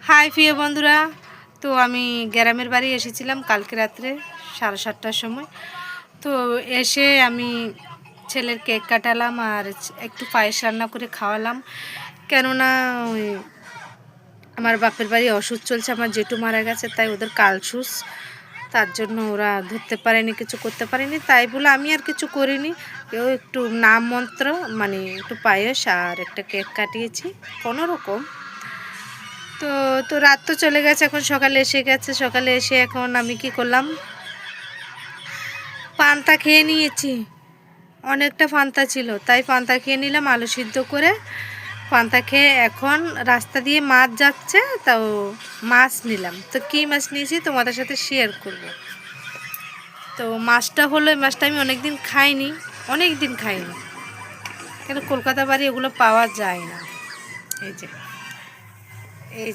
High প্রিয় বন্ধুরা, তো আমি গ্রামের বাড়ি এসেছিলাম কালকে রাত্রে 7:30টার সময়। তো এসে আমি ছেলের কেক কাটালাম আর একটু পায়েস রান্না করে খাওয়ালাম। কেননা ওই আমার বাপের বাড়ি ওষুধ চলছে, আমার জেঠু মারা গেছে, তাই ওদের কালসুস, তার জন্য ওরা ধরতে পারেনি, কিছু করতে পারেনি, তাই বলে আমি আর কিছু করিনি। কেউ একটু নাম মন্ত্র মানে একটু পায়েস আর একটা কেক কাটিয়েছি কোনো রকম। তো তো রাত তো চলে গেছে, এখন সকালে এসে গেছে। সকালে এসে এখন আমি কি করলাম, পান্তা খেয়ে নিয়েছি। অনেকটা পান্তা ছিল, তাই পান্তা খেয়ে নিলাম আলু সিদ্ধ করে। পান্তা খেয়ে এখন রাস্তা দিয়ে মাছ যাচ্ছে, তাও মাছ নিলাম। তো কী মাছ নিয়েছি তোমাদের সাথে শেয়ার করব। তো মাছটা হলো, এই মাছটা আমি অনেক দিন খাইনি, কেন কলকাতা বাড়ি ওগুলো পাওয়া যায় না। এই যে এই যে